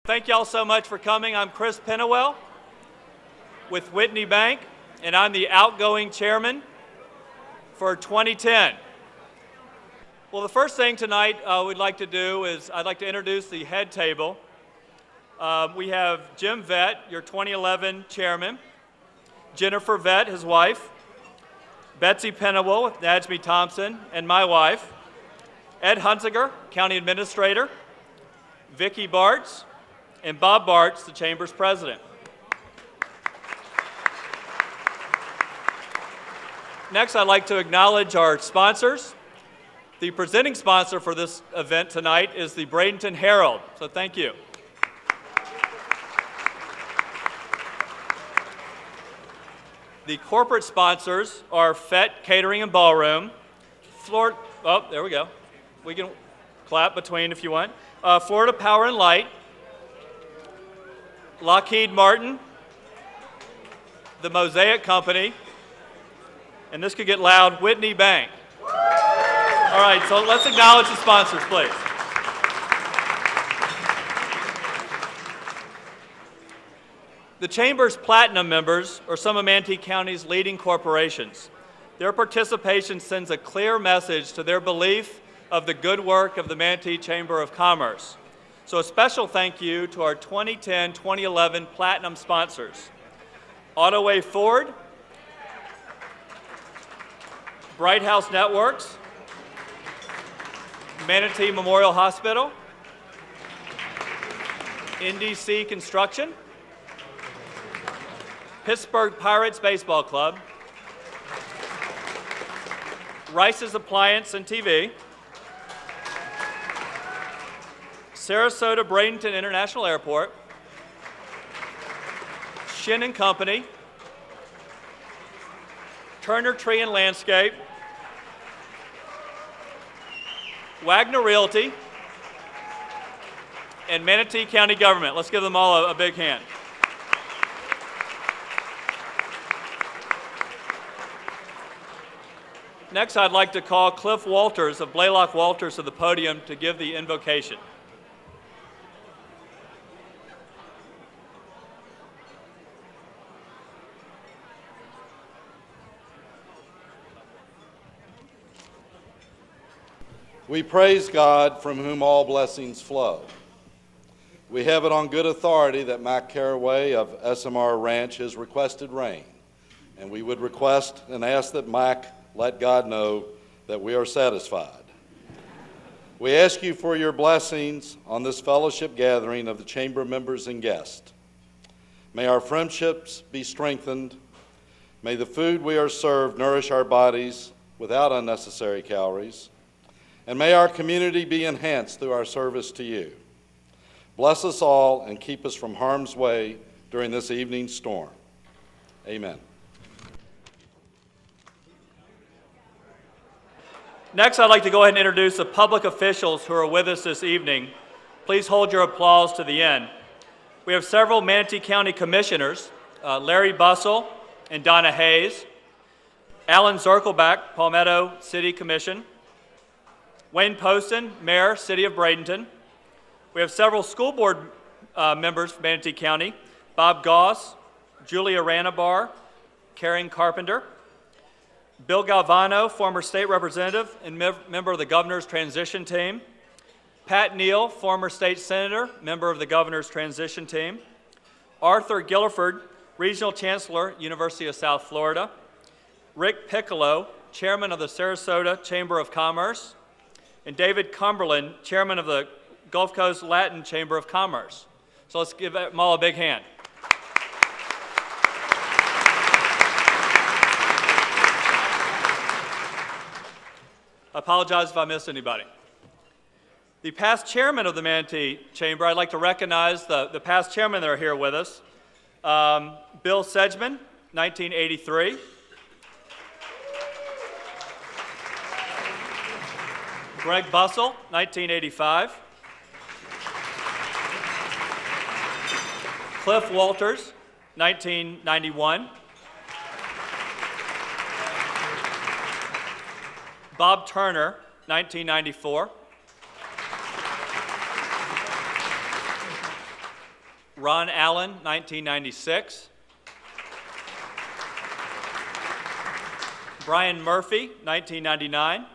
Thank y'all so much for coming. I'm Chris Pennewell with Whitney Bank, and I'm the outgoing chairman for 2010. Well, the first thing tonight we'd like to do is I'd like to introduce the head table. We have Jim Vett, your 2011 chairman, Jennifer Vett, his wife, Betsy Pennewell, Najmi Thompson, and my wife, Ed Hunziger, county administrator, Vicki Bartz, and Bob Bartz, the Chamber's president. Next, I'd like to acknowledge our sponsors. The presenting sponsor for this event tonight is the Bradenton Herald, so thank you. The corporate sponsors are Fett Catering and Ballroom, there we go. We can clap between if you want. Florida Power and Light, Lockheed Martin, the Mosaic Company, and this could get loud, Whitney Bank. All right, so let's acknowledge the sponsors, please. The Chamber's Platinum members are some of Manatee County's leading corporations. Their participation sends a clear message to their belief of the good work of the Manatee Chamber of Commerce. So a special thank you to our 2010-2011 Platinum sponsors: Autoway Ford, Bright House Networks, Manatee Memorial Hospital, NDC Construction, Pittsburgh Pirates Baseball Club, Rice's Appliance and TV, Sarasota Bradenton International Airport, Shin & Company, Turner Tree and Landscape, Wagner Realty, and Manatee County Government. Let's give them all a big hand. Next, I'd like to call Cliff Walters of Blaylock Walters to the podium to give the invocation. We praise God, from whom all blessings flow. We have it on good authority that Mac Caraway of SMR Ranch has requested rain, and we would request and ask that Mac let God know that we are satisfied. We ask you for your blessings on this fellowship gathering of the Chamber members and guests. May our friendships be strengthened. May the food we are served nourish our bodies without unnecessary calories. And may our community be enhanced through our service to you. Bless us all and keep us from harm's way during this evening's storm. Amen. Next, I'd like to go ahead and introduce the public officials who are with us this evening. Please hold your applause to the end. We have several Manatee County commissioners, Larry Bussell and Donna Hayes, Alan Zirkelbach, Palmetto City Commission, Wayne Poston, Mayor, City of Bradenton. We have several school board members from Manatee County: Bob Goss, Julia Ranabar, Karen Carpenter, Bill Galvano, former state representative and member of the governor's transition team, Pat Neal, former state senator, member of the governor's transition team, Arthur Gilliford, regional chancellor, University of South Florida, Rick Piccolo, chairman of the Sarasota Chamber of Commerce, and David Cumberland, chairman of the Gulf Coast Latin Chamber of Commerce. So let's give them all a big hand. I apologize if I missed anybody. The past chairman of the Manatee Chamber, I'd like to recognize the past chairmen that are here with us. Bill Sedgman, 1983. Greg Bussell, 1985. Cliff Walters, 1991. Bob Turner, 1994. Ron Allen, 1996. Brian Murphy, 1999.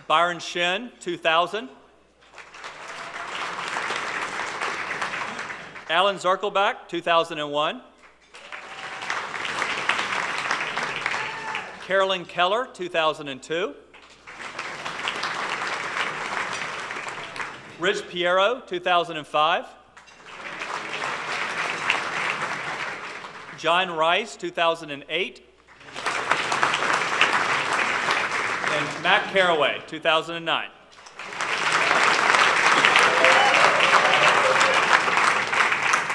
Byron Shin, 2000. Alan Zirkelbach, 2001. Carolyn Keller, 2002. Rich Piero, 2005. John Rice, 2008. And Matt Caraway, 2009.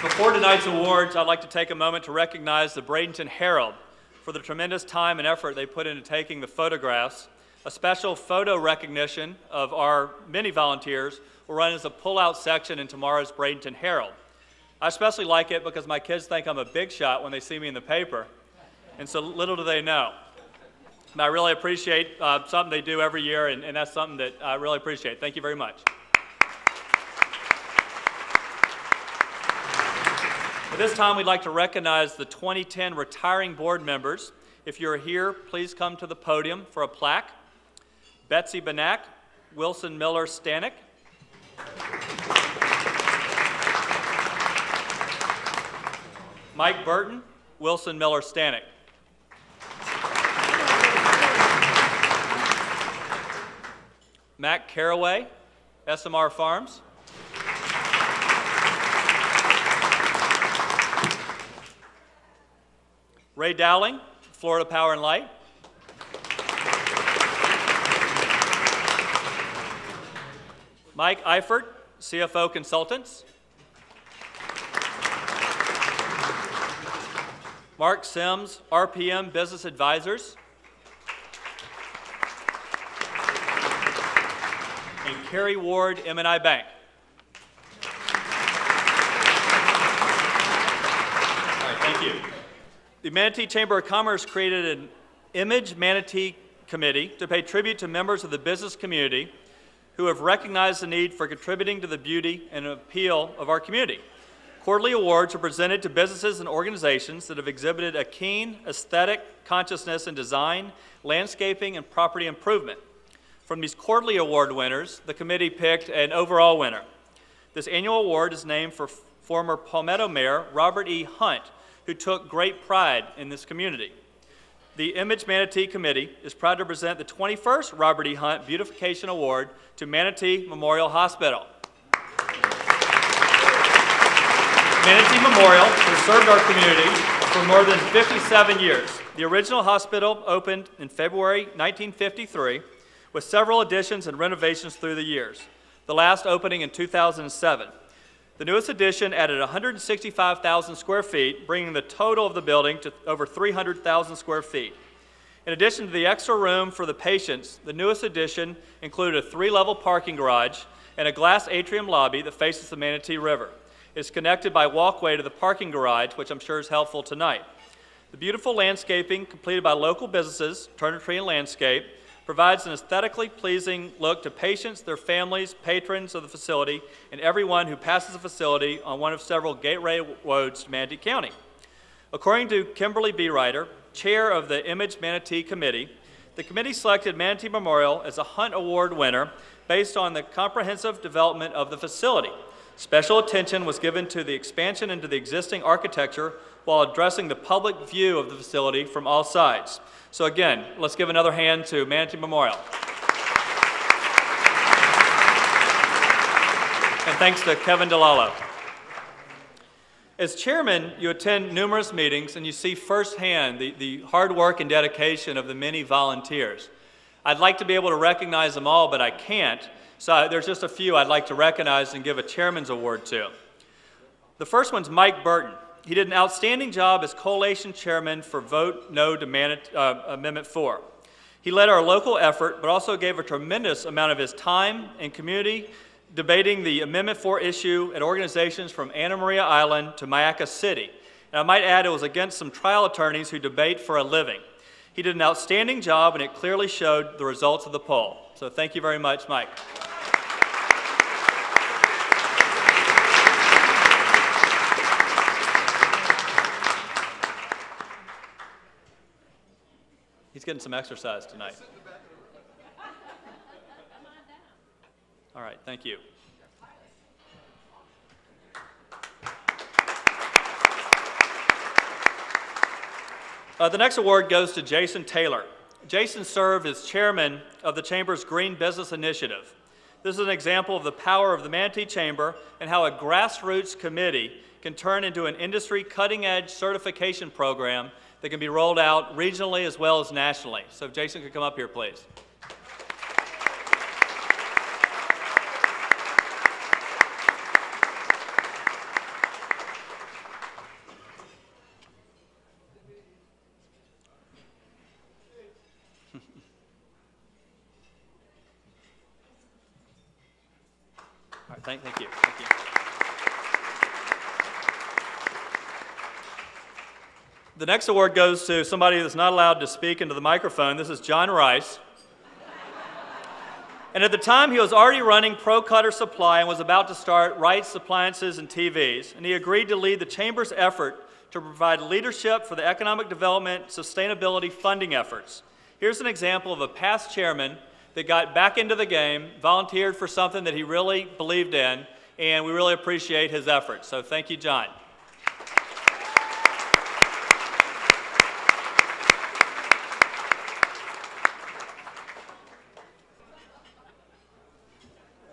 Before tonight's awards, I'd like to take a moment to recognize the Bradenton Herald for the tremendous time and effort they put into taking the photographs. A special photo recognition of our many volunteers will run as a pull-out section in tomorrow's Bradenton Herald. I especially like it because my kids think I'm a big shot when they see me in the paper, and so little do they know. And I really appreciate something they do every year, and that's something that I really appreciate. Thank you very much. At this time, we'd like to recognize the 2010 retiring board members. If you're here, please come to the podium for a plaque. Betsy Benak, Wilson Miller Stanek. Mike Burton, Wilson Miller Stanek. Matt Caraway, SMR Farms. Ray Dowling, Florida Power and Light. Mike Eifert, CFO Consultants. Mark Sims, RPM Business Advisors. And Carrie Ward, M&I Bank. All right, thank you. The Manatee Chamber of Commerce created an Image Manatee Committee to pay tribute to members of the business community who have recognized the need for contributing to the beauty and appeal of our community. Quarterly awards are presented to businesses and organizations that have exhibited a keen aesthetic consciousness in design, landscaping, and property improvement. From these quarterly award winners, the committee picked an overall winner. This annual award is named for former Palmetto Mayor Robert E. Hunt, who took great pride in this community. The Image Manatee Committee is proud to present the 21st Robert E. Hunt Beautification Award to Manatee Memorial Hospital. Manatee Memorial has served our community for more than 57 years. The original hospital opened in February 1953 with several additions and renovations through the years, the last opening in 2007. The newest addition added 165,000 square feet, bringing the total of the building to over 300,000 square feet. In addition to the extra room for the patients, the newest addition included a 3-level parking garage and a glass atrium lobby that faces the Manatee River. It's connected by walkway to the parking garage, which I'm sure is helpful tonight. The beautiful landscaping, completed by local businesses, Turner Tree and Landscape, provides an aesthetically pleasing look to patients, their families, patrons of the facility, and everyone who passes the facility on one of several gateway roads to Manatee County. According to Kimberly B. Ryder, chair of the Image Manatee Committee, the committee selected Manatee Memorial as a Hunt Award winner based on the comprehensive development of the facility. Special attention was given to the expansion into the existing architecture while addressing the public view of the facility from all sides. So again, let's give another hand to Manatee Memorial. And thanks to Kevin DeLallo. As chairman, you attend numerous meetings and you see firsthand the hard work and dedication of the many volunteers. I'd like to be able to recognize them all, but I can't. So there's just a few I'd like to recognize and give a chairman's award to. The first one's Mike Burton. He did an outstanding job as coalition chairman for Vote No to Amendment 4. He led our local effort, but also gave a tremendous amount of his time and community debating the Amendment 4 issue at organizations from Anna Maria Island to Mayaca City. And I might add it was against some trial attorneys who debate for a living. He did an outstanding job, and it clearly showed the results of the poll. So thank you very much, Mike. He's getting some exercise tonight. All right, thank you. The next award goes to Jason Taylor. Jason served as chairman of the Chamber's Green Business Initiative. This is an example of the power of the Manatee Chamber and how a grassroots committee can turn into an industry cutting-edge certification program that can be rolled out regionally as well as nationally. So if Jason could come up here, please. All right, thank you. Thank you. The next award goes to somebody that's not allowed to speak into the microphone. This is John Rice. And at the time, he was already running Pro Cutter Supply and was about to start Wright's Appliances and TVs. And he agreed to lead the Chamber's effort to provide leadership for the economic development sustainability funding efforts. Here's an example of a past chairman that got back into the game, volunteered for something that he really believed in, and we really appreciate his efforts. So thank you, John.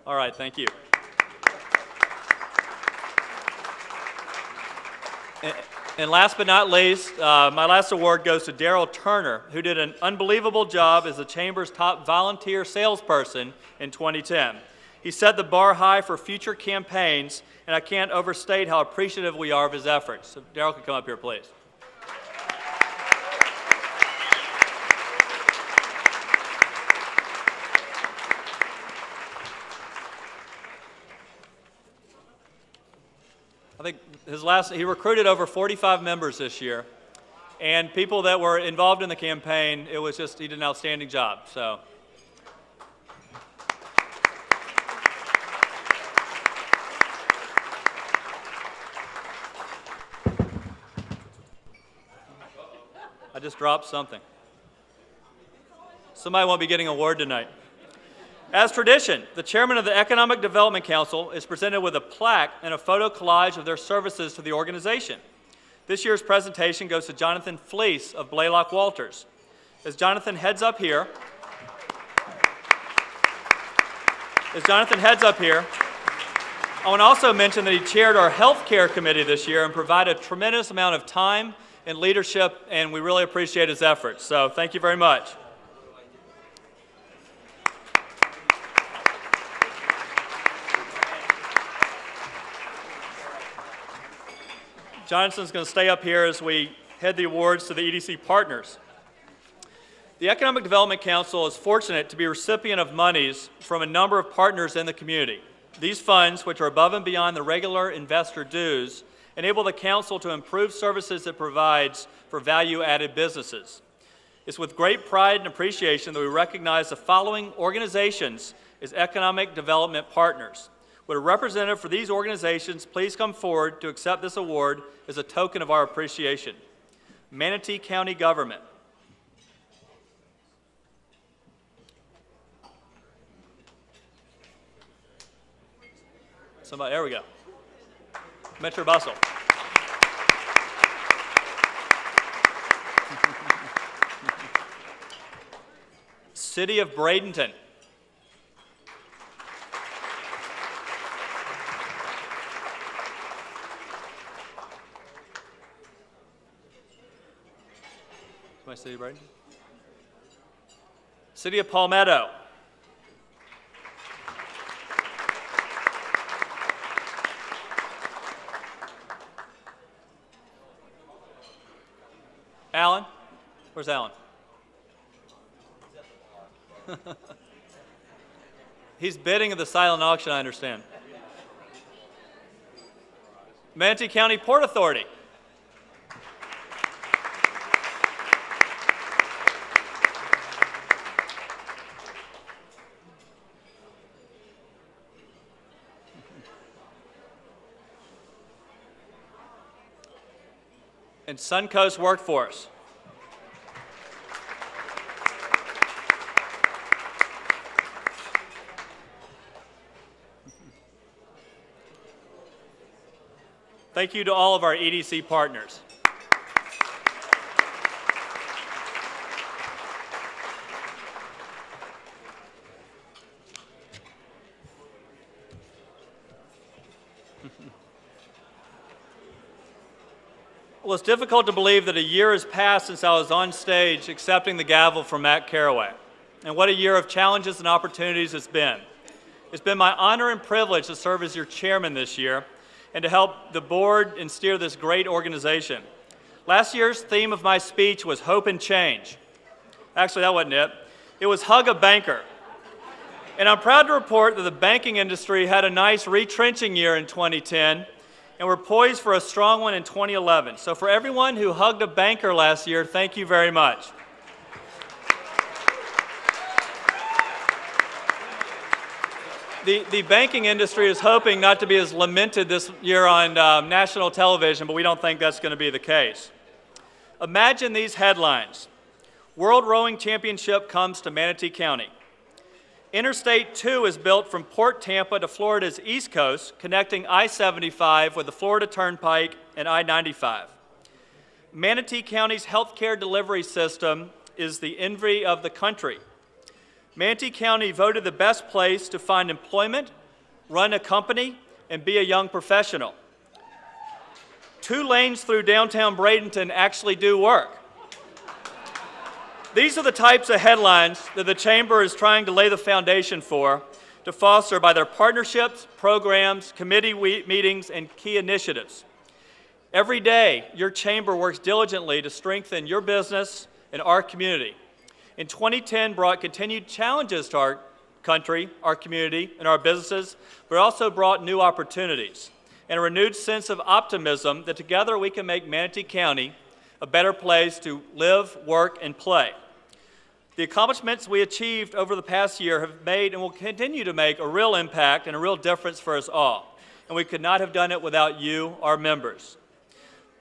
All right, thank you. And last but not least, my last award goes to Darryl Turner, who did an unbelievable job as the Chamber's top volunteer salesperson in 2010. He set the bar high for future campaigns, and I can't overstate how appreciative we are of his efforts. So Darryl could come up here, please. I think he recruited over 45 members this year, and people that were involved in the campaign, he did an outstanding job, so. I just dropped something. Somebody won't be getting an award tonight. As tradition, the chairman of the Economic Development Council is presented with a plaque and a photo collage of their services to the organization. This year's presentation goes to Jonathan Fleece of Blaylock Walters. As Jonathan heads up here, I want to also mention that he chaired our healthcare committee this year and provided a tremendous amount of time and leadership, and we really appreciate his efforts. So thank you very much. Jonathan's going to stay up here as we head the awards to the EDC partners. The Economic Development Council is fortunate to be a recipient of monies from a number of partners in the community. These funds, which are above and beyond the regular investor dues, enable the council to improve services it provides for value-added businesses. It's with great pride and appreciation that we recognize the following organizations as economic development partners. Would a representative for these organizations please come forward to accept this award as a token of our appreciation? Manatee County Government. Somebody, there we go. Metro Bustle. City of Bradenton. City of Bradenton. City of Palmetto. Alan? Where's Alan? He's bidding at the silent auction, I understand. Manatee County Port Authority. And Suncoast Workforce. Thank you to all of our EDC partners. Well, it's difficult to believe that a year has passed since I was on stage accepting the gavel from Matt Carraway. And what a year of challenges and opportunities it's been. It's been my honor and privilege to serve as your chairman this year and to help the board and steer this great organization. Last year's theme of my speech was hope and change. Actually, that wasn't it. It was hug a banker. And I'm proud to report that the banking industry had a nice retrenching year in 2010, and we're poised for a strong one in 2011. So for everyone who hugged a banker last year, thank you very much. The banking industry is hoping not to be as lamented this year on national television, but we don't think that's going to be the case. Imagine these headlines. World Rowing Championship comes to Manatee County. Interstate 2 is built from Port Tampa to Florida's East Coast, connecting I-75 with the Florida Turnpike and I-95. Manatee County's healthcare delivery system is the envy of the country. Manatee County voted the best place to find employment, run a company, and be a young professional. 2 lanes through downtown Bradenton actually do work. These are the types of headlines that the Chamber is trying to lay the foundation for to foster by their partnerships, programs, committee meetings, and key initiatives. Every day, your Chamber works diligently to strengthen your business and our community. In 2010 brought continued challenges to our country, our community, and our businesses, but also brought new opportunities and a renewed sense of optimism that together we can make Manatee County a better place to live, work, and play. The accomplishments we achieved over the past year have made and will continue to make a real impact and a real difference for us all. And we could not have done it without you, our members.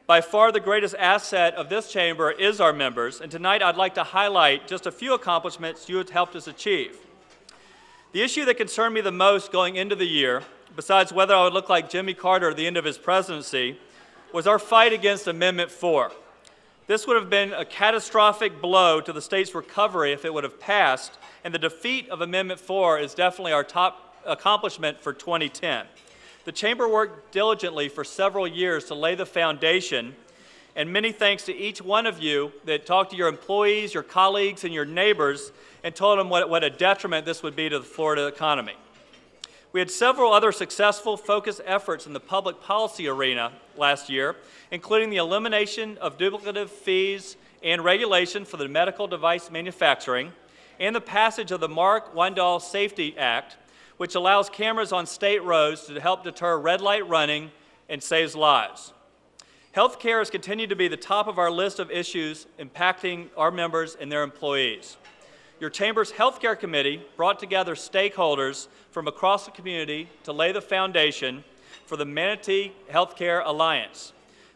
By far the greatest asset of this chamber is our members, and tonight I'd like to highlight just a few accomplishments you have helped us achieve. The issue that concerned me the most going into the year, besides whether I would look like Jimmy Carter at the end of his presidency, was our fight against Amendment 4. This would have been a catastrophic blow to the state's recovery if it would have passed, and the defeat of Amendment 4 is definitely our top accomplishment for 2010. The Chamber worked diligently for several years to lay the foundation, and many thanks to each one of you that talked to your employees, your colleagues, and your neighbors and told them what a detriment this would be to the Florida economy. We had several other successful focused efforts in the public policy arena last year, including the elimination of duplicative fees and regulation for the medical device manufacturing, and the passage of the Mark Wendell Safety Act, which allows cameras on state roads to help deter red light running and saves lives. Healthcare has continued to be the top of our list of issues impacting our members and their employees. Your Chamber's Healthcare Committee brought together stakeholders from across the community to lay the foundation for the Manatee Healthcare Alliance.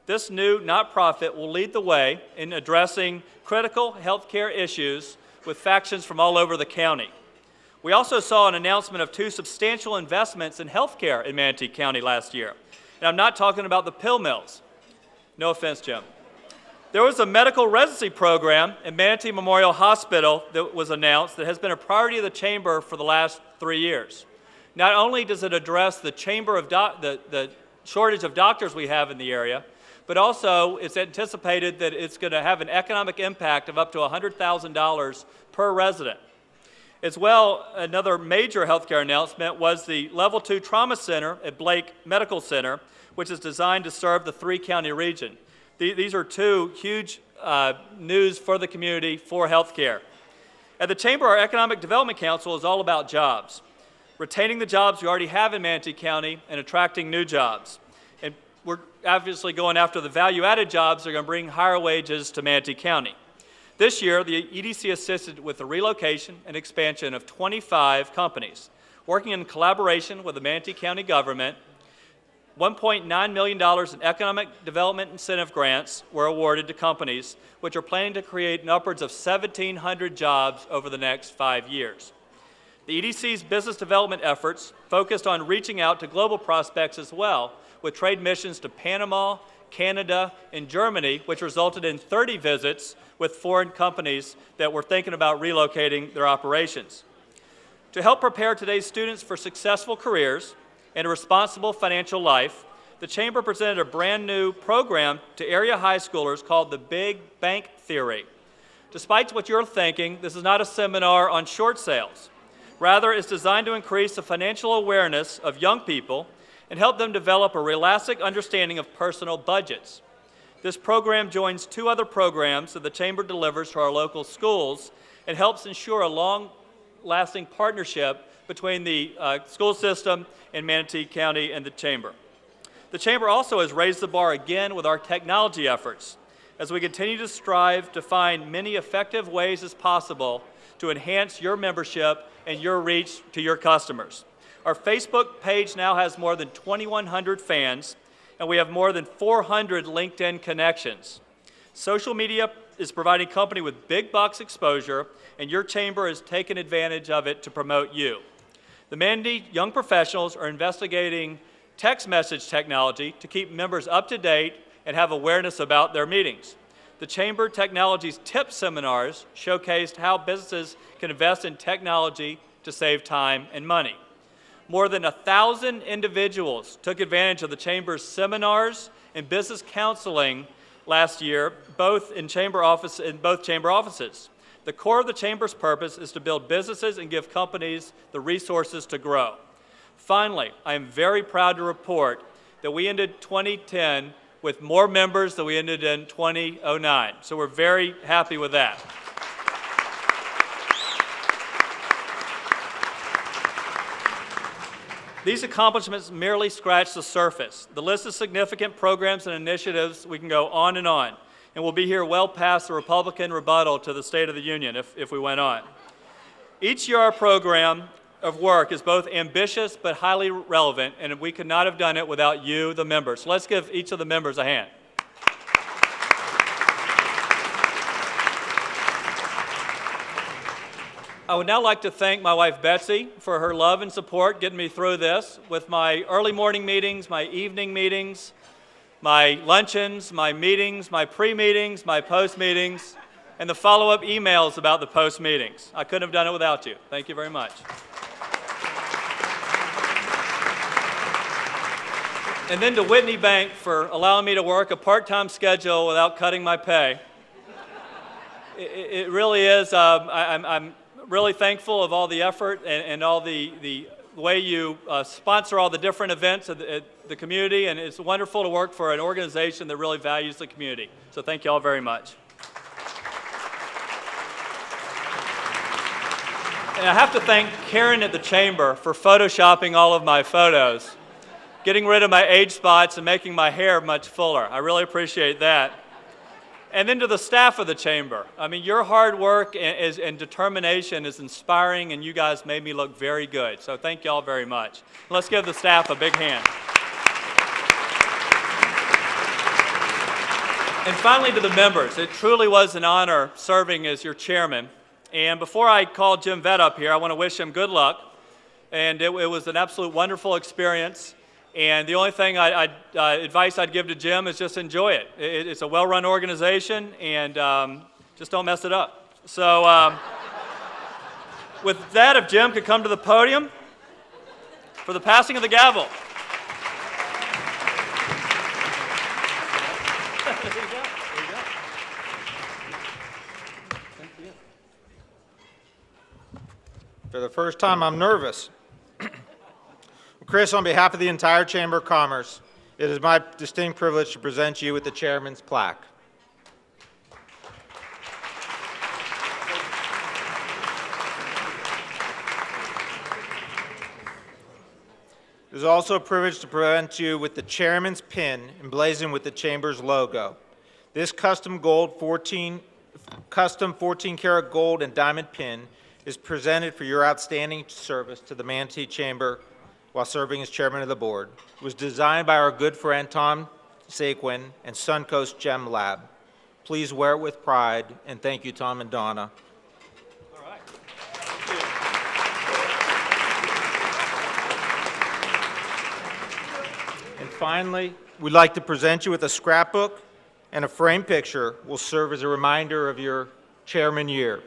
This new nonprofit will lead the way in addressing critical healthcare issues with factions from all over the county. We also saw an announcement of 2 substantial investments in healthcare in Manatee County last year. And I'm not talking about the pill mills. No offense, Jim. There was a medical residency program at Manatee Memorial Hospital that was announced that has been a priority of the Chamber for the last 3 years. Not only does it address the the shortage of doctors we have in the area, but also it's anticipated that it's going to have an economic impact of up to $100,000 per resident. As well, another major healthcare announcement was the Level 2 Trauma Center at Blake Medical Center, which is designed to serve the three-county region. These are two huge news for the community for healthcare. At the Chamber, our Economic Development Council is all about jobs, retaining the jobs we already have in Manatee County and attracting new jobs. And we're obviously going after the value-added jobs that are going to bring higher wages to Manatee County. This year, the EDC assisted with the relocation and expansion of 25 companies, working in collaboration with the Manatee County government. $1.9 million in economic development incentive grants were awarded to companies, which are planning to create upwards of 1,700 jobs over the next 5 years. The EDC's business development efforts focused on reaching out to global prospects as well, with trade missions to Panama, Canada, and Germany, which resulted in 30 visits with foreign companies that were thinking about relocating their operations. To help prepare today's students for successful careers and a responsible financial life, the Chamber presented a brand new program to area high schoolers called the Big Bank Theory. Despite what you're thinking, this is not a seminar on short sales. Rather, it's designed to increase the financial awareness of young people and help them develop a realistic understanding of personal budgets. This program joins 2 other programs that the Chamber delivers to our local schools and helps ensure a long-lasting partnership between the school system in Manatee County and the Chamber. The Chamber also has raised the bar again with our technology efforts as we continue to strive to find many effective ways as possible to enhance your membership and your reach to your customers. Our Facebook page now has more than 2,100 fans, and we have more than 400 LinkedIn connections. Social media is providing company with big bucks exposure, and your Chamber has taken advantage of it to promote you. The Manatee young professionals are investigating text message technology to keep members up to date and have awareness about their meetings. The Chamber Technology's TIP seminars showcased how businesses can invest in technology to save time and money. More than 1,000 individuals took advantage of the Chamber's seminars and business counseling last year, both Chamber offices. The core of the Chamber's purpose is to build businesses and give companies the resources to grow. Finally, I am very proud to report that we ended 2010 with more members than we ended in 2009. So we're very happy with that. These accomplishments merely scratch the surface. The list of significant programs and initiatives, we can go on, and we'll be here well past the Republican rebuttal to the State of the Union if we went on. Each year our program of work is both ambitious but highly relevant, and we could not have done it without you, the members. So let's give each of the members a hand. I would now like to thank my wife Betsy for her love and support getting me through this with my early morning meetings, my evening meetings, my luncheons, my meetings, my pre-meetings, my post-meetings, and the follow-up emails about the post-meetings. I couldn't have done it without you. Thank you very much. And then to Whitney Bank for allowing me to work a part-time schedule without cutting my pay. It really is, I'm really thankful of all the effort and all the way you sponsor all the different events at the community, and it's wonderful to work for an organization that really values the community. So thank you all very much. And I have to thank Karen at the Chamber for photoshopping all of my photos, getting rid of my age spots and making my hair much fuller. I really appreciate that. And then to the staff of the Chamber. I mean, your hard work and determination is inspiring, and you guys made me look very good. So thank you all very much. Let's give the staff a big hand. And finally to the members. It truly was an honor serving as your chairman. And before I call Jim Vett up here, I want to wish him good luck. And it was an absolute wonderful experience. And the only thing advice I'd give to Jim is just enjoy it. It's a well-run organization, and just don't mess it up. So with that, if Jim could come to the podium for the passing of the gavel. There you go. There you go. Thank you. For the first time, I'm nervous. Chris, on behalf of the entire Chamber of Commerce, it is my distinct privilege to present you with the Chairman's plaque. It is also a privilege to present you with the Chairman's pin emblazoned with the Chamber's logo. This custom 14-karat gold and diamond pin is presented for your outstanding service to the Manatee Chamber while serving as Chairman of the Board. It was designed by our good friend Tom Saquin and Suncoast Gem Lab. Please wear it with pride, and thank you, Tom and Donna. All right. And finally, we'd like to present you with a scrapbook and a framed picture will serve as a reminder of your chairman year.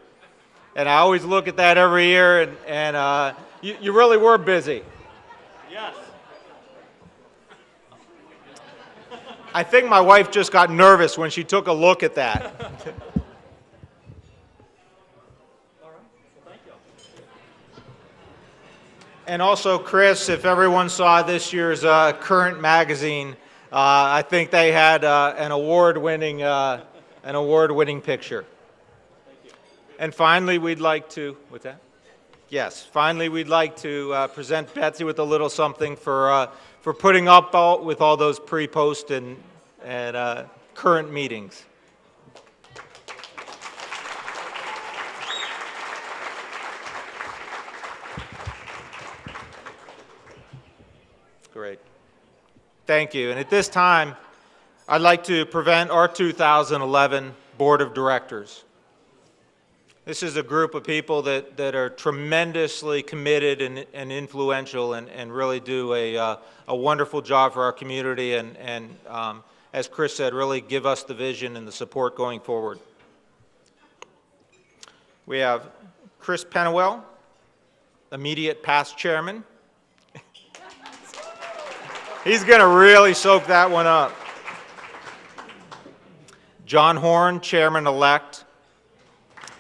And I always look at that every year, and you really were busy. Yes. I think my wife just got nervous when she took a look at that. All right. Well, thank you. And also, Chris, if everyone saw this year's Current magazine, I think they had an award-winning picture. And finally, we'd like to, what's that? Yes, finally, we'd like to present Betsy with a little something for putting up with all those pre-post and current meetings. Great. Thank you. And at this time, I'd like to present our 2011 Board of Directors. This is a group of people that are tremendously committed and influential and really do a wonderful job for our community and as Chris said, really give us the vision and the support going forward. We have Chris Pennewell, immediate past chairman. He's going to really soak that one up. John Horn, chairman-elect.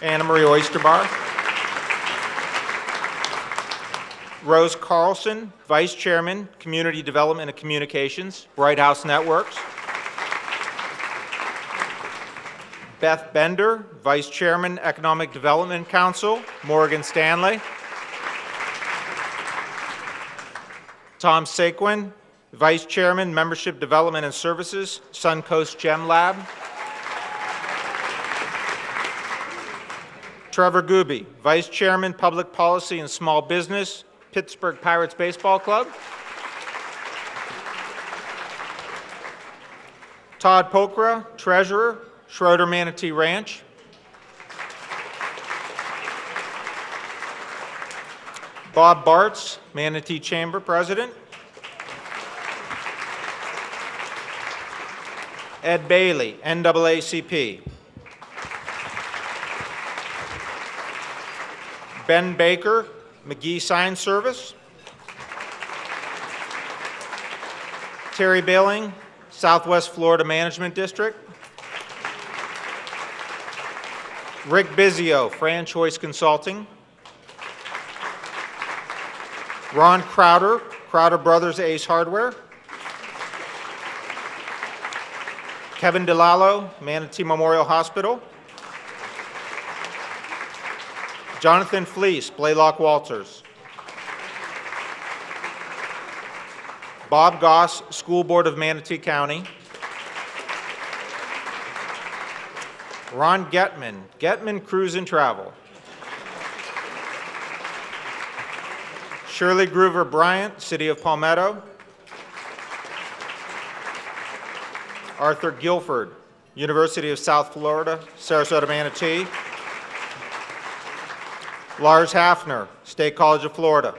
Anna Marie Oysterbar. Rose Carlson, Vice Chairman, Community Development and Communications, Bright House Networks. Beth Bender, Vice Chairman, Economic Development Council, Morgan Stanley. Tom Saquin, Vice Chairman, Membership Development and Services, Suncoast Gem Lab. Trevor Gooby, Vice Chairman, Public Policy and Small Business, Pittsburgh Pirates Baseball Club. Todd Pokra, Treasurer, Schroeder Manatee Ranch. Bob Bartz, Manatee Chamber President. Ed Bailey, NAACP. Ben Baker, McGee Sign Service. Terry Billing, Southwest Florida Management District. Rick Bizio, Fran Choice Consulting. Ron Crowder, Crowder Brothers Ace Hardware. Kevin DeLallo, Manatee Memorial Hospital. Jonathan Fleece, Blaylock Walters. Bob Goss, School Board of Manatee County. Ron Getman, Getman Cruise and Travel. Shirley Groover Bryant, City of Palmetto. Arthur Guilford, University of South Florida, Sarasota, Manatee. Lars Hafner, State College of Florida.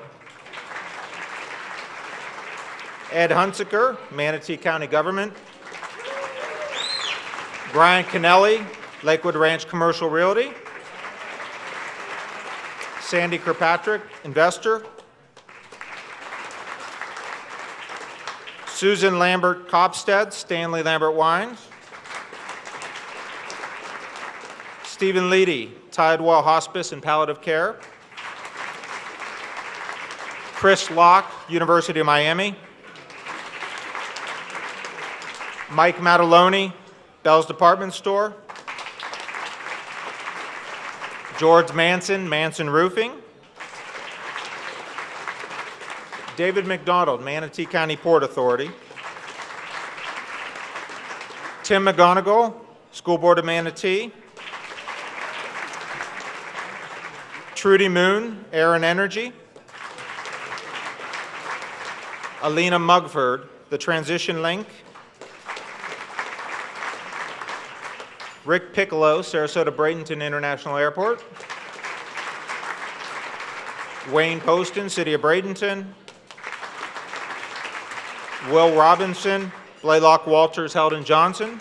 Ed Hunsaker, Manatee County Government. Brian Kennelly, Lakewood Ranch Commercial Realty. Sandy Kirkpatrick, Investor. Susan Lambert Copstead, Stanley Lambert Wines. Stephen Leedy, Tidewell Hospice and Palliative Care. Chris Locke, University of Miami. Mike Mataloni, Bell's Department Store. George Manson, Manson Roofing. David McDonald, Manatee County Port Authority. Tim McGonigal, School Board of Manatee. Trudy Moon, Air and Energy. Alina Mugford, the Transition Link. Rick Piccolo, Sarasota Bradenton International Airport. Wayne Poston, City of Bradenton. Will Robinson, Blaylock Walters, Heldon Johnson.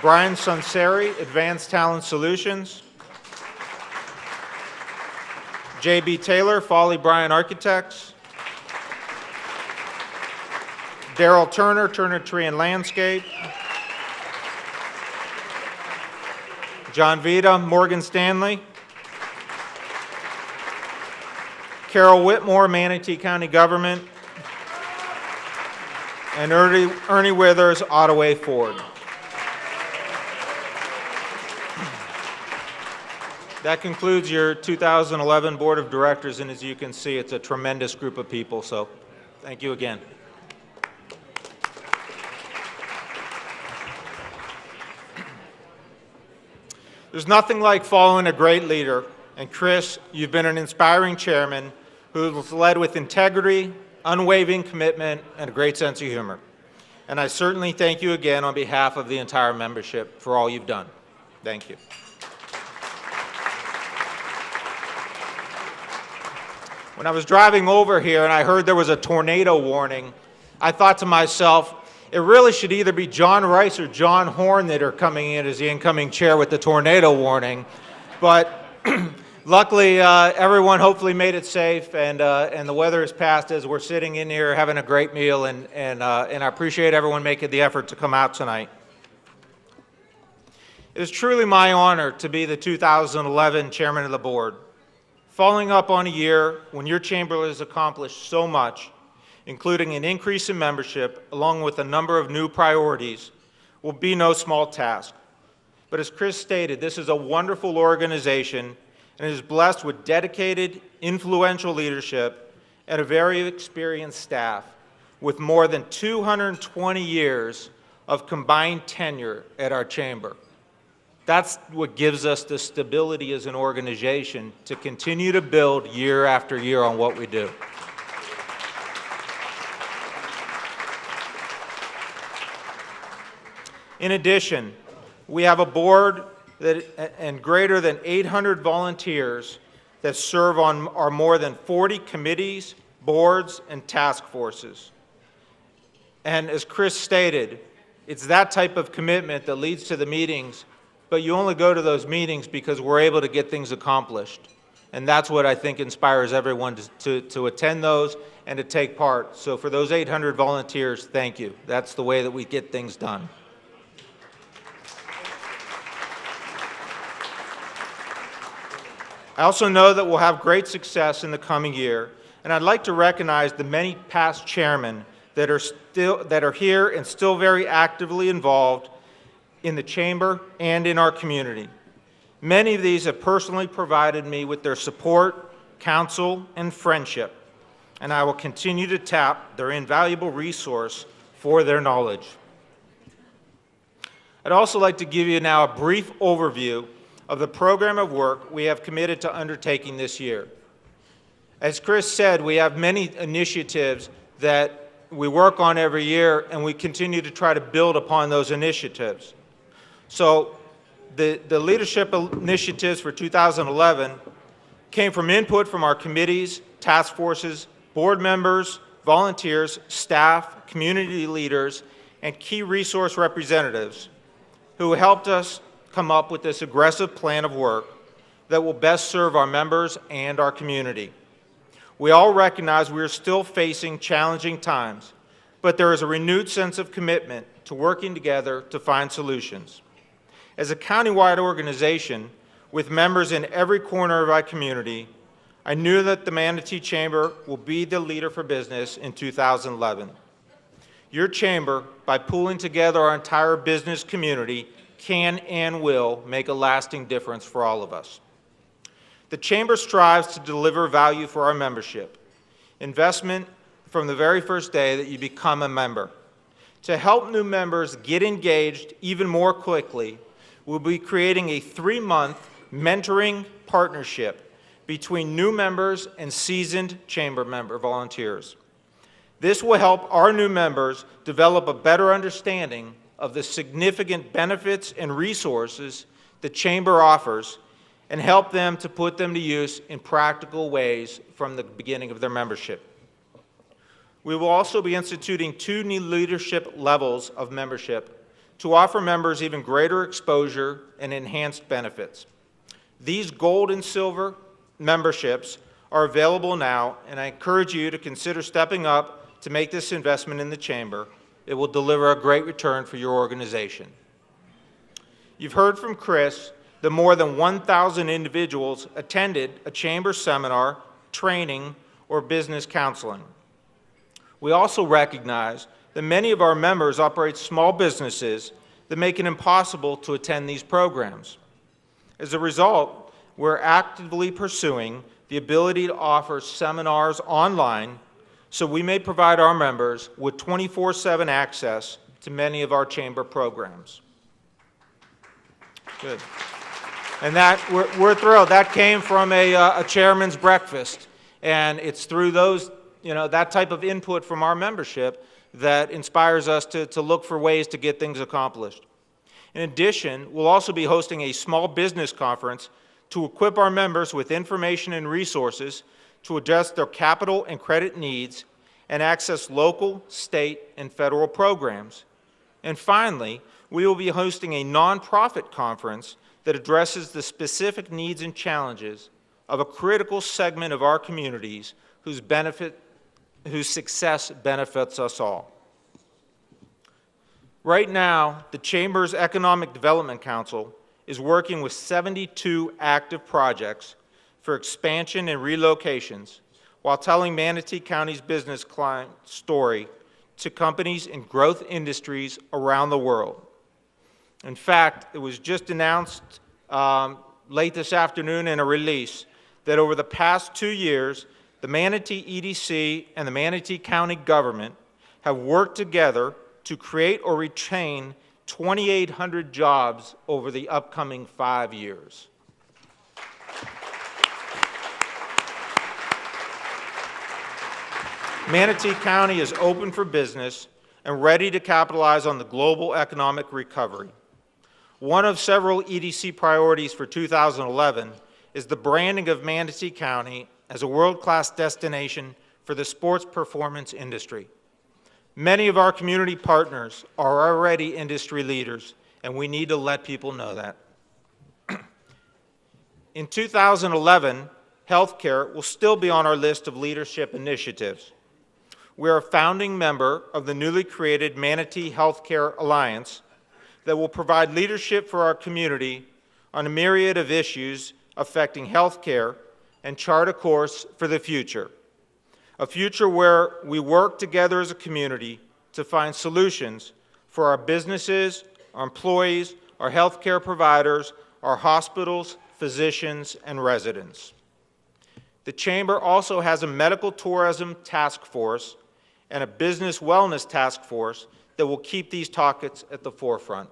Brian Sunseri, Advanced Talent Solutions. J.B. Taylor, Folly Bryan Architects. Darryl Turner, Turner Tree and Landscape. John Vita, Morgan Stanley. Carol Whitmore, Manatee County Government. And Ernie Withers, Ottaway Ford. That concludes your 2011 Board of Directors, and as you can see, it's a tremendous group of people, so thank you again. There's nothing like following a great leader, and Chris, you've been an inspiring chairman who's led with integrity, unwavering commitment, and a great sense of humor. And I certainly thank you again on behalf of the entire membership for all you've done. Thank you. When I was driving over here and I heard there was a tornado warning, I thought to myself, it really should either be John Rice or John Horn that are coming in as the incoming chair with the tornado warning. But luckily, everyone hopefully made it safe, and the weather has passed as we're sitting in here having a great meal, and I appreciate everyone making the effort to come out tonight. It is truly my honor to be the 2011 chairman of the board. Following up on a year when your chamber has accomplished so much, including an increase in membership, along with a number of new priorities, will be no small task. But as Chris stated, this is a wonderful organization and is blessed with dedicated, influential leadership and a very experienced staff with more than 220 years of combined tenure at our chamber. That's what gives us the stability as an organization to continue to build year after year on what we do. In addition, we have a board and greater than 800 volunteers that serve on our more than 40 committees, boards, and task forces. And as Chris stated, it's that type of commitment that leads to the meetings, but you only go to those meetings because we're able to get things accomplished. And that's what I think inspires everyone to attend those and to take part. So for those 800 volunteers, thank you. That's the way that we get things done. I also know that we'll have great success in the coming year, and I'd like to recognize the many past chairmen that are here and still very actively involved in the chamber and in our community. Many of these have personally provided me with their support, counsel, and friendship, and I will continue to tap their invaluable resource for their knowledge. I'd also like to give you now a brief overview of the program of work we have committed to undertaking this year. As Chris said, we have many initiatives that we work on every year, and we continue to try to build upon those initiatives. So the leadership initiatives for 2011 came from input from our committees, task forces, board members, volunteers, staff, community leaders, and key resource representatives who helped us come up with this aggressive plan of work that will best serve our members and our community. We all recognize we are still facing challenging times, but there is a renewed sense of commitment to working together to find solutions. As a countywide organization with members in every corner of our community, I knew that the Manatee Chamber will be the leader for business in 2011. Your chamber, by pulling together our entire business community, can and will make a lasting difference for all of us. The Chamber strives to deliver value for our membership, investment from the very first day that you become a member. To help new members get engaged even more quickly, we'll be creating a 3-month mentoring partnership between new members and seasoned Chamber member volunteers. This will help our new members develop a better understanding of the significant benefits and resources the Chamber offers and help them to put them to use in practical ways from the beginning of their membership. We will also be instituting 2 new leadership levels of membership to offer members even greater exposure and enhanced benefits. These gold and silver memberships are available now, and I encourage you to consider stepping up to make this investment in the Chamber. It will deliver a great return for your organization. You've heard from Chris that more than 1,000 individuals attended a Chamber seminar, training, or business counseling. We also recognize that many of our members operate small businesses that make it impossible to attend these programs. As a result, we're actively pursuing the ability to offer seminars online so we may provide our members with 24/7 access to many of our Chamber programs. Good. And that, we're thrilled. That came from a chairman's breakfast. And it's through those, that type of input from our membership that inspires us to look for ways to get things accomplished. In addition, we'll also be hosting a small business conference to equip our members with information and resources to address their capital and credit needs and access local, state, and federal programs. And finally, we will be hosting a nonprofit conference that addresses the specific needs and challenges of a critical segment of our communities whose success benefits us all. Right now, the Chamber's Economic Development Council is working with 72 active projects for expansion and relocations while telling Manatee County's business client story to companies in growth industries around the world. In fact, it was just announced late this afternoon in a release that over the past 2 years, the Manatee EDC and the Manatee County government have worked together to create or retain 2,800 jobs over the upcoming 5 years. Manatee County is open for business and ready to capitalize on the global economic recovery. One of several EDC priorities for 2011 is the branding of Manatee County as a world-class destination for the sports performance industry. Many of our community partners are already industry leaders, and we need to let people know that. In 2011, healthcare will still be on our list of leadership initiatives. We are a founding member of the newly created Manatee Healthcare Alliance that will provide leadership for our community on a myriad of issues affecting healthcare and chart a course for the future. A future where we work together as a community to find solutions for our businesses, our employees, our healthcare providers, our hospitals, physicians, and residents. The Chamber also has a medical tourism task force and a business wellness task force that will keep these topics at the forefront.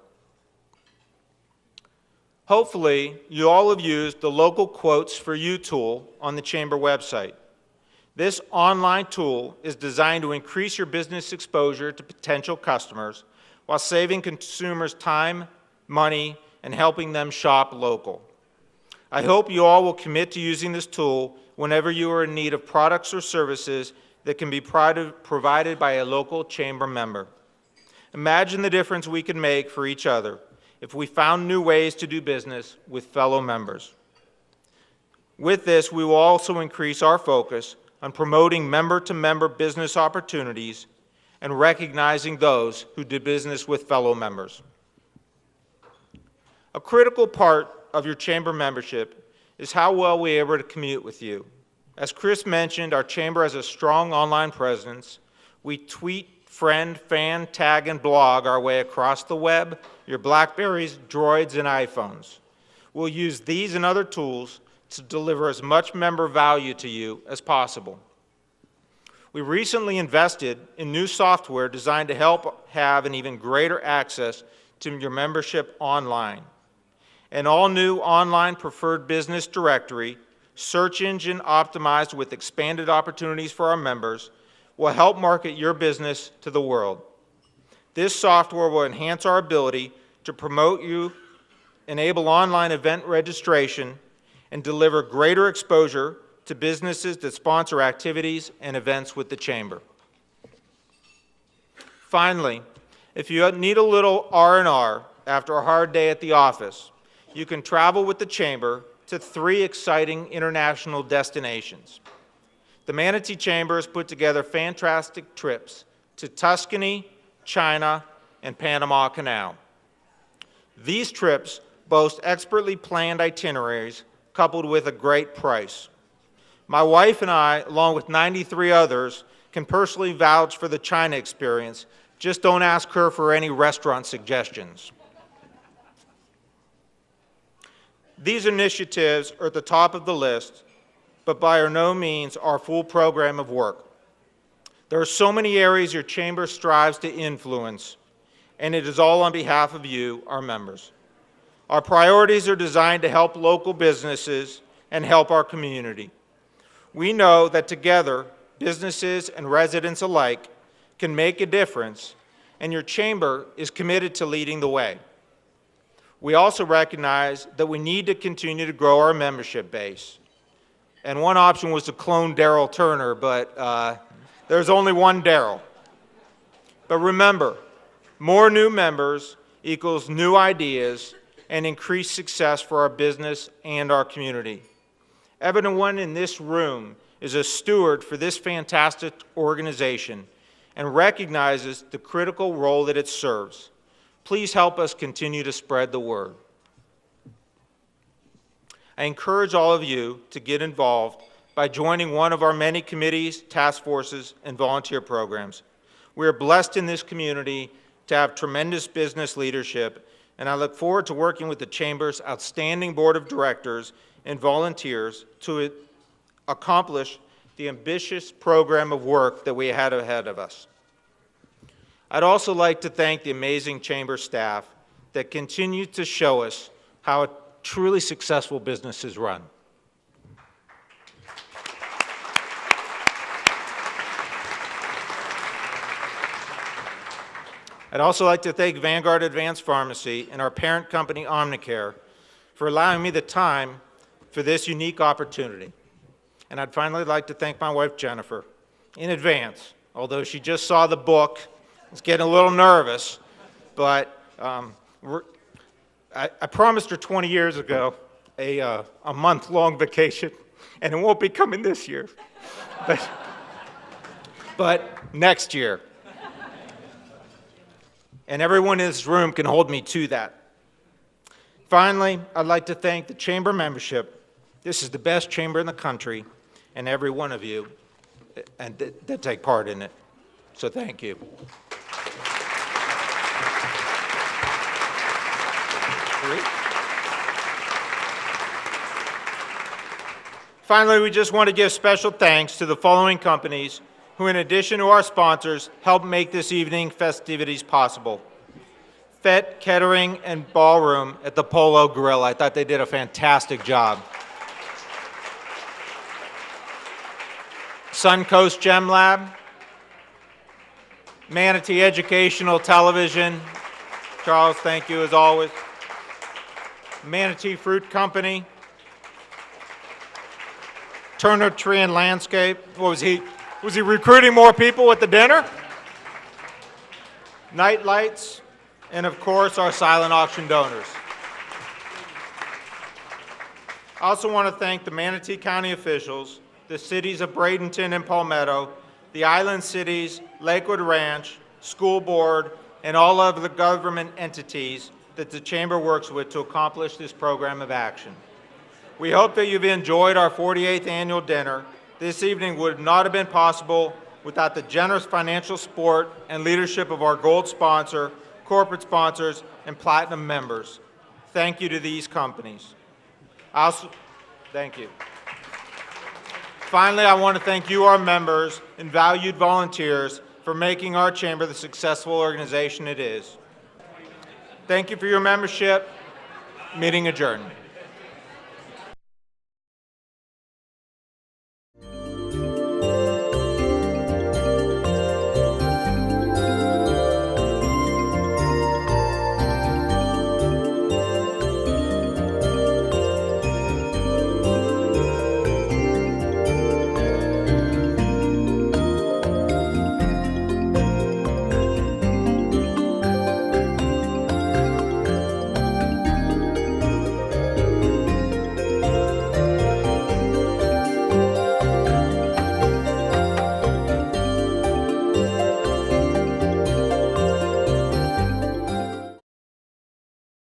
Hopefully, you all have used the Local Quotes for You tool on the Chamber website. This online tool is designed to increase your business exposure to potential customers while saving consumers time, money, and helping them shop local. I hope you all will commit to using this tool whenever you are in need of products or services that can be provided by a local Chamber member. Imagine the difference we could make for each other if we found new ways to do business with fellow members. With this, we will also increase our focus on promoting member-to-member business opportunities and recognizing those who do business with fellow members. A critical part of your Chamber membership is how well we are able to commute with you. As Chris mentioned, our chamber has a strong online presence. We tweet, friend, fan, tag, and blog our way across the web, your BlackBerries, Droids, and iPhones. We'll use these and other tools to deliver as much member value to you as possible. We recently invested in new software designed to help have an even greater access to your membership online. An all-new online preferred business directory, search engine optimized with expanded opportunities for our members, will help market your business to the world. This software will enhance our ability to promote you, enable online event registration, and deliver greater exposure to businesses that sponsor activities and events with the Chamber. Finally, if you need a little R&R after a hard day at the office, you can travel with the Chamber to 3 exciting international destinations. The Manatee Chamber has put together fantastic trips to Tuscany, China, and Panama Canal. These trips boast expertly planned itineraries coupled with a great price. My wife and I, along with 93 others, can personally vouch for the China experience. Just don't ask her for any restaurant suggestions. These initiatives are at the top of the list, but by no means our full program of work. There are so many areas your chamber strives to influence, and it is all on behalf of you, our members. Our priorities are designed to help local businesses and help our community. We know that together, businesses and residents alike can make a difference, and your chamber is committed to leading the way. We also recognize that we need to continue to grow our membership base. And one option was to clone Darryl Turner, but there's only one Darryl. But remember, more new members equals new ideas and increased success for our business and our community. Everyone in this room is a steward for this fantastic organization and recognizes the critical role that it serves. Please help us continue to spread the word. I encourage all of you to get involved by joining one of our many committees, task forces, and volunteer programs. We are blessed in this community to have tremendous business leadership, and I look forward to working with the Chamber's outstanding board of directors and volunteers to accomplish the ambitious program of work that we had ahead of us. I'd also like to thank the amazing Chamber staff that continue to show us how a truly successful business is run. I'd also like to thank Vanguard Advanced Pharmacy and our parent company, Omnicare, for allowing me the time for this unique opportunity. And I'd finally like to thank my wife, Jennifer, in advance. Although she just saw the book, it's getting a little nervous, but I promised her 20 years ago a month-long vacation, and it won't be coming this year, but next year. And everyone in this room can hold me to that. Finally, I'd like to thank the Chamber membership. This is the best chamber in the country, and every one of you that take part in it. So thank you. Finally, we just want to give special thanks to the following companies who, in addition to our sponsors, helped make this evening festivities possible. Fett Catering and Ballroom at the Polo Grill. I thought they did a fantastic job. Suncoast Gem Lab, Manatee Educational Television. Charles, thank you as always. Manatee Fruit Company. Turner Tree and Landscape. What was he? Was he recruiting more people at the dinner? Night Lights, and of course, our silent auction donors. I also want to thank the Manatee County officials, the cities of Bradenton and Palmetto, the island cities, Lakewood Ranch, school board, and all of the government entities that the Chamber works with to accomplish this program of action. We hope that you've enjoyed our 48th annual dinner This evening would not have been possible without the generous financial support and leadership of our gold sponsor, corporate sponsors, and platinum members. Thank you to these companies. Thank you. Finally, I want to thank you, our members and valued volunteers, for making our chamber the successful organization it is. Thank you for your membership. Meeting adjourned.